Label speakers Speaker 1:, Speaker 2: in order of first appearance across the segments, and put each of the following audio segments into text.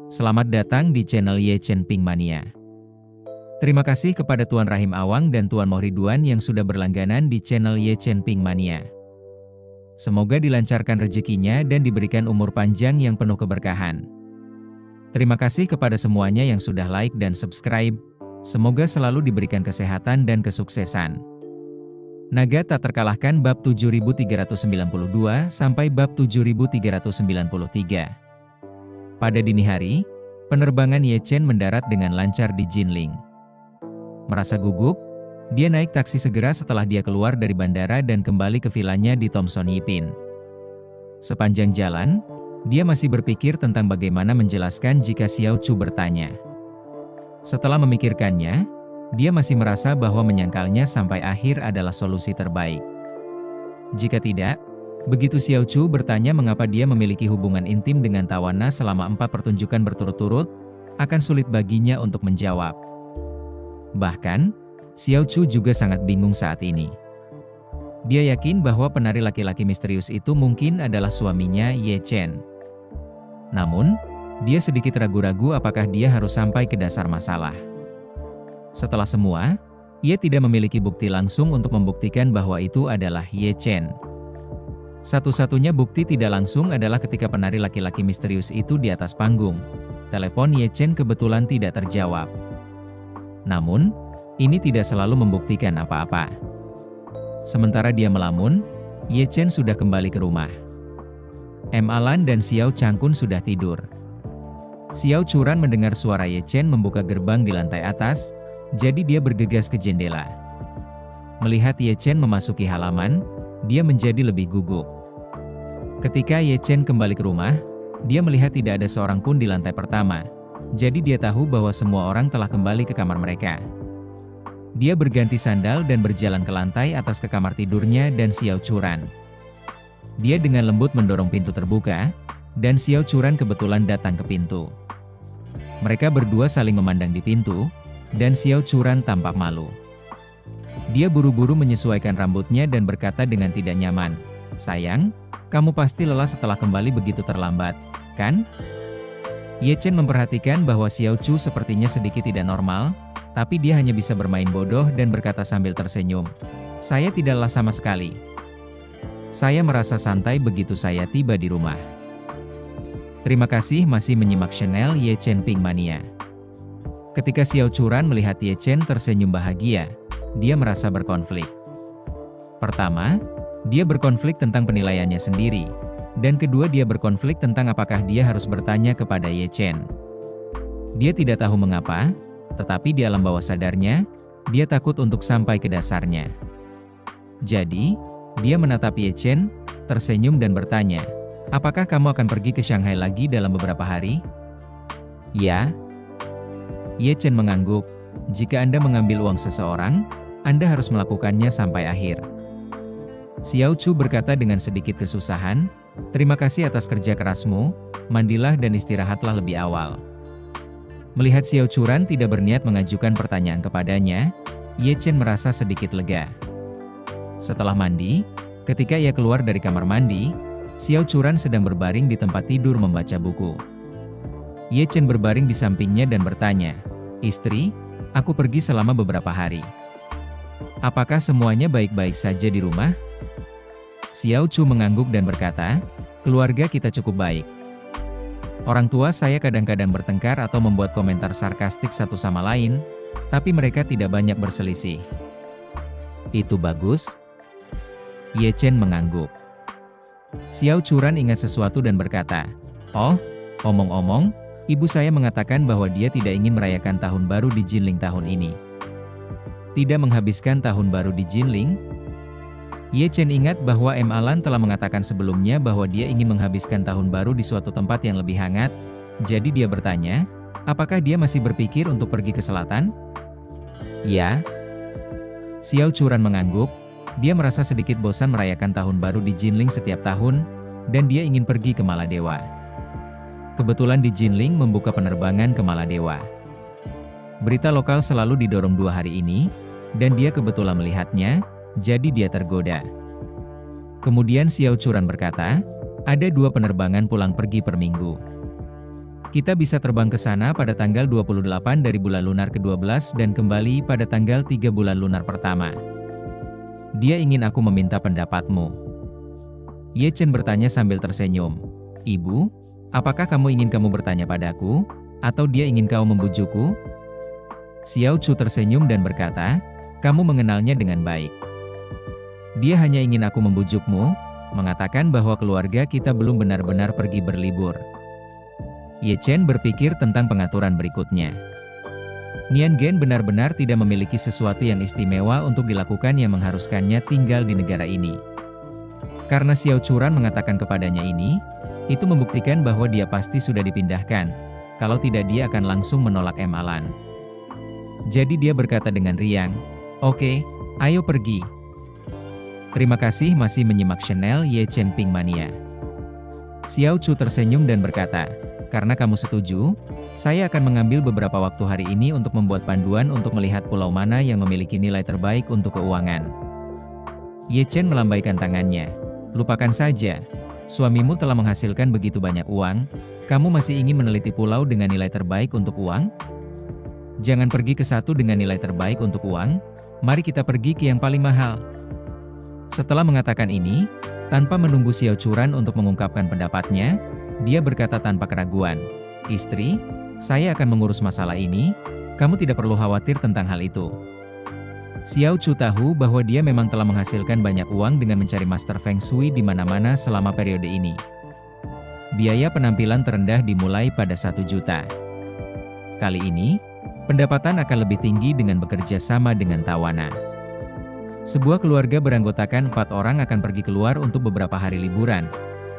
Speaker 1: Selamat datang di channel Ye Chen Ping Mania. Terima kasih kepada Tuan Rahim Awang dan Tuan Mohriduan yang sudah berlangganan di channel Ye Chen Ping Mania. Semoga dilancarkan rezekinya dan diberikan umur panjang yang penuh keberkahan. Terima kasih kepada semuanya yang sudah like dan subscribe. Semoga selalu diberikan kesehatan dan kesuksesan. Naga tak terkalahkan bab 7392 sampai bab 7393. Pada dini hari, penerbangan Ye Chen mendarat dengan lancar di Jinling. Merasa gugup, dia naik taksi segera setelah dia keluar dari bandara dan kembali ke vilanya di Thomson Yipin. Sepanjang jalan, dia masih berpikir tentang bagaimana menjelaskan jika Xiao Chu bertanya. Setelah memikirkannya, dia masih merasa bahwa menyangkalnya sampai akhir adalah solusi terbaik. Jika tidak, begitu Xiao Chu bertanya mengapa dia memiliki hubungan intim dengan Tawana selama 4 pertunjukan berturut-turut, akan sulit baginya untuk menjawab. Bahkan, Xiao Chu juga sangat bingung saat ini. Dia yakin bahwa penari laki-laki misterius itu mungkin adalah suaminya Ye Chen. Namun, dia sedikit ragu-ragu apakah dia harus sampai ke dasar masalah. Setelah semua, ia tidak memiliki bukti langsung untuk membuktikan bahwa itu adalah Ye Chen. Satu-satunya bukti tidak langsung adalah ketika penari laki-laki misterius itu di atas panggung. Telepon Ye Chen kebetulan tidak terjawab. Namun, ini tidak selalu membuktikan apa-apa. Sementara dia melamun, Ye Chen sudah kembali ke rumah. Alan dan Xiao Changkun sudah tidur. Xiao Churan mendengar suara Ye Chen membuka gerbang di lantai atas, jadi dia bergegas ke jendela. Melihat Ye Chen memasuki halaman, dia menjadi lebih gugup. Ketika Ye Chen kembali ke rumah, dia melihat tidak ada seorang pun di lantai pertama, jadi dia tahu bahwa semua orang telah kembali ke kamar mereka. Dia berganti sandal dan berjalan ke lantai atas ke kamar tidurnya dan Xiao Churan. Dia dengan lembut mendorong pintu terbuka, dan Xiao Churan kebetulan datang ke pintu. Mereka berdua saling memandang di pintu, dan Xiao Churan tampak malu. Dia buru-buru menyesuaikan rambutnya dan berkata dengan tidak nyaman, "Sayang, kamu pasti lelah setelah kembali begitu terlambat, kan?" Ye Chen memperhatikan bahwa Xiao Chu sepertinya sedikit tidak normal, tapi dia hanya bisa bermain bodoh dan berkata sambil tersenyum, "Saya tidak lelah sama sekali. Saya merasa santai begitu saya tiba di rumah." Terima kasih masih menyimak channel Ye Chen Ping Mania. Ketika Xiao Churan melihat Ye Chen tersenyum bahagia, dia merasa berkonflik. Pertama, dia berkonflik tentang penilaiannya sendiri, dan kedua dia berkonflik tentang apakah dia harus bertanya kepada Ye Chen. Dia tidak tahu mengapa, tetapi di alam bawah sadarnya, dia takut untuk sampai ke dasarnya. Jadi, dia menatap Ye Chen, tersenyum dan bertanya, "Apakah kamu akan pergi ke Shanghai lagi dalam beberapa hari?" "Ya." Ye Chen mengangguk, "Jika Anda mengambil uang seseorang, Anda harus melakukannya sampai akhir." Xiao Chu berkata dengan sedikit kesusahan, "Terima kasih atas kerja kerasmu, mandilah dan istirahatlah lebih awal." Melihat Xiao Churan tidak berniat mengajukan pertanyaan kepadanya, Ye Chen merasa sedikit lega. Setelah mandi, ketika ia keluar dari kamar mandi, Xiao Churan sedang berbaring di tempat tidur membaca buku. Ye Chen berbaring di sampingnya dan bertanya, "Istri, aku pergi selama beberapa hari. Apakah semuanya baik-baik saja di rumah?" Xiao Chu mengangguk dan berkata, "Keluarga kita cukup baik. Orang tua saya kadang-kadang bertengkar atau membuat komentar sarkastik satu sama lain, tapi mereka tidak banyak berselisih." "Itu bagus." Ye Chen mengangguk. Xiao Churan ingat sesuatu dan berkata, "Oh, omong-omong, ibu saya mengatakan bahwa dia tidak ingin merayakan tahun baru di Jinling tahun ini." "Tidak menghabiskan tahun baru di Jinling?" Ye Chen ingat bahwa Alan telah mengatakan sebelumnya bahwa dia ingin menghabiskan tahun baru di suatu tempat yang lebih hangat, jadi dia bertanya, apakah dia masih berpikir untuk pergi ke selatan? "Ya." Xiao Churan mengangguk, dia merasa sedikit bosan merayakan tahun baru di Jinling setiap tahun, dan dia ingin pergi ke Maladewa. Kebetulan di Jinling membuka penerbangan ke Maladewa. Berita lokal selalu didorong 2 hari ini, dan dia kebetulan melihatnya, jadi dia tergoda. Kemudian Xiao Churan berkata, ada 2 penerbangan pulang pergi per minggu. Kita bisa terbang ke sana pada tanggal 28 dari bulan lunar ke-12 dan kembali pada tanggal 3 bulan lunar pertama. Dia ingin aku meminta pendapatmu. Ye Chen bertanya sambil tersenyum. Ibu, apakah kamu ingin kamu bertanya padaku? Atau dia ingin kau membujukku? Xiao Chu tersenyum dan berkata, kamu mengenalnya dengan baik. Dia hanya ingin aku membujukmu, mengatakan bahwa keluarga kita belum benar-benar pergi berlibur. Ye Chen berpikir tentang pengaturan berikutnya. Nian Gen benar-benar tidak memiliki sesuatu yang istimewa untuk dilakukan yang mengharuskannya tinggal di negara ini. Karena Xiao Churan mengatakan kepadanya ini, itu membuktikan bahwa dia pasti sudah dipindahkan, kalau tidak dia akan langsung menolak Alan. Jadi dia berkata dengan riang, oke, ayo pergi. Terima kasih masih menyimak channel Ye Chen Pink Mania. Xiao Chu tersenyum dan berkata, karena kamu setuju, saya akan mengambil beberapa waktu hari ini untuk membuat panduan untuk melihat pulau mana yang memiliki nilai terbaik untuk keuangan. Ye Chen melambaikan tangannya. Lupakan saja, suamimu telah menghasilkan begitu banyak uang, kamu masih ingin meneliti pulau dengan nilai terbaik untuk uang? Jangan pergi ke satu dengan nilai terbaik untuk uang, mari kita pergi ke yang paling mahal. Setelah mengatakan ini, tanpa menunggu Xiao Churan untuk mengungkapkan pendapatnya, dia berkata tanpa keraguan, istri, saya akan mengurus masalah ini, kamu tidak perlu khawatir tentang hal itu. Xiao Chu tahu bahwa dia memang telah menghasilkan banyak uang dengan mencari master Feng Shui di mana-mana selama periode ini. Biaya penampilan terendah dimulai pada 1 juta. Kali ini, pendapatan akan lebih tinggi dengan bekerja sama dengan Tawana. Sebuah keluarga beranggotakan 4 orang akan pergi keluar untuk beberapa hari liburan,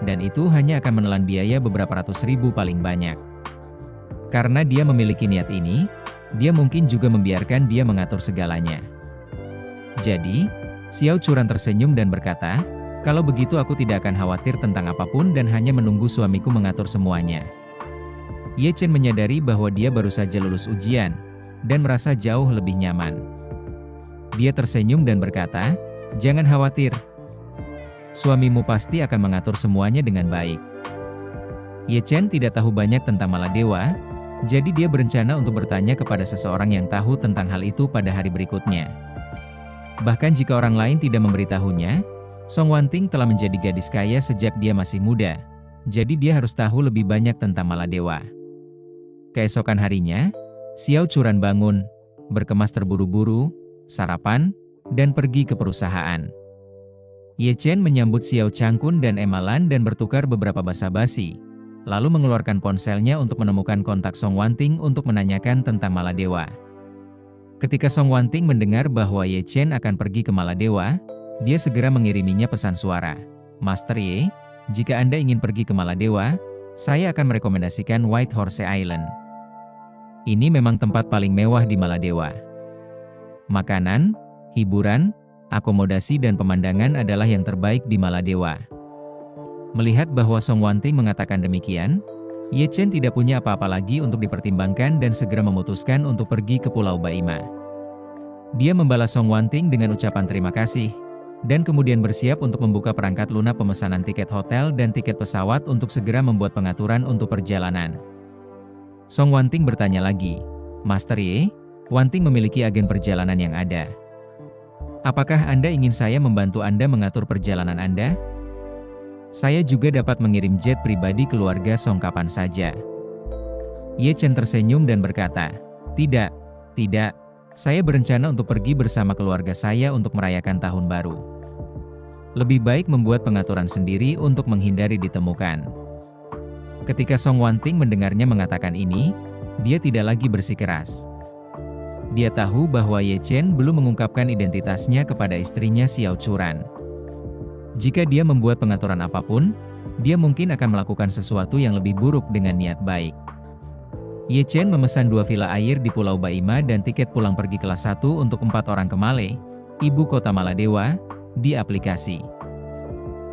Speaker 1: dan itu hanya akan menelan biaya beberapa ratus ribu paling banyak. Karena dia memiliki niat ini, dia mungkin juga membiarkan dia mengatur segalanya. Jadi, Xiao Churan tersenyum dan berkata, kalau begitu aku tidak akan khawatir tentang apapun dan hanya menunggu suamiku mengatur semuanya. Ye Chen menyadari bahwa dia baru saja lulus ujian, dan merasa jauh lebih nyaman. Dia tersenyum dan berkata, jangan khawatir. Suamimu pasti akan mengatur semuanya dengan baik. Ye Chen tidak tahu banyak tentang Maladewa, jadi dia berencana untuk bertanya kepada seseorang yang tahu tentang hal itu pada hari berikutnya. Bahkan jika orang lain tidak memberitahunya, Song Wanting telah menjadi gadis kaya sejak dia masih muda, jadi dia harus tahu lebih banyak tentang Maladewa. Keesokan harinya, Xiao Churan bangun, berkemas terburu-buru, sarapan, dan pergi ke perusahaan. Ye Chen menyambut Xiao Changkun dan Alan dan bertukar beberapa basa-basi, lalu mengeluarkan ponselnya untuk menemukan kontak Song Wanting untuk menanyakan tentang Maladewa. Ketika Song Wanting mendengar bahwa Ye Chen akan pergi ke Maladewa, dia segera mengiriminya pesan suara. Master Ye, jika Anda ingin pergi ke Maladewa, saya akan merekomendasikan White Horse Island. Ini memang tempat paling mewah di Maladewa. Makanan, hiburan, akomodasi dan pemandangan adalah yang terbaik di Maladewa. Melihat bahwa Song Wanting mengatakan demikian, Ye Chen tidak punya apa-apa lagi untuk dipertimbangkan dan segera memutuskan untuk pergi ke Pulau Baima. Dia membalas Song Wanting dengan ucapan terima kasih, dan kemudian bersiap untuk membuka perangkat lunak pemesanan tiket hotel dan tiket pesawat untuk segera membuat pengaturan untuk perjalanan. Song Wanting bertanya lagi, Master Ye, Wanting memiliki agen perjalanan yang ada. Apakah Anda ingin saya membantu Anda mengatur perjalanan Anda? Saya juga dapat mengirim jet pribadi keluarga Song kapan saja. Ye Chen tersenyum dan berkata, tidak, saya berencana untuk pergi bersama keluarga saya untuk merayakan tahun baru. Lebih baik membuat pengaturan sendiri untuk menghindari ditemukan. Ketika Song Wanting mendengarnya mengatakan ini, dia tidak lagi bersikeras. Dia tahu bahwa Ye Chen belum mengungkapkan identitasnya kepada istrinya Xiao Churan. Jika dia membuat pengaturan apapun, dia mungkin akan melakukan sesuatu yang lebih buruk dengan niat baik. Ye Chen memesan 2 villa air di Pulau Baima dan tiket pulang pergi kelas 1 untuk 4 orang ke Male, ibu kota Maladewa, di aplikasi.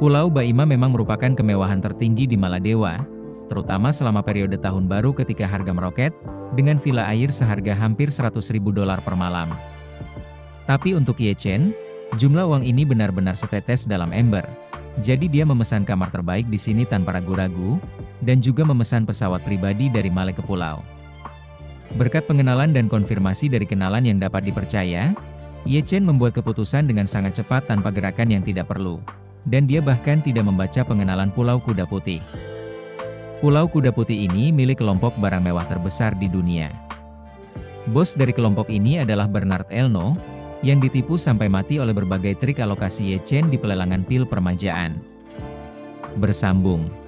Speaker 1: Pulau Baima memang merupakan kemewahan tertinggi di Maladewa, terutama selama periode tahun baru ketika harga meroket, dengan villa air seharga hampir $100.000 per malam. Tapi untuk Ye Chen, jumlah uang ini benar-benar setetes dalam ember. Jadi dia memesan kamar terbaik di sini tanpa ragu-ragu, dan juga memesan pesawat pribadi dari Malek ke pulau. Berkat pengenalan dan konfirmasi dari kenalan yang dapat dipercaya, Ye Chen membuat keputusan dengan sangat cepat tanpa gerakan yang tidak perlu. Dan dia bahkan tidak membaca pengenalan Pulau Kuda Putih. Pulau Kuda Putih ini milik kelompok barang mewah terbesar di dunia. Bos dari kelompok ini adalah Bernard Elno, yang ditipu sampai mati oleh berbagai trik alokasi Ye Chen di pelelangan pil permajaan. Bersambung.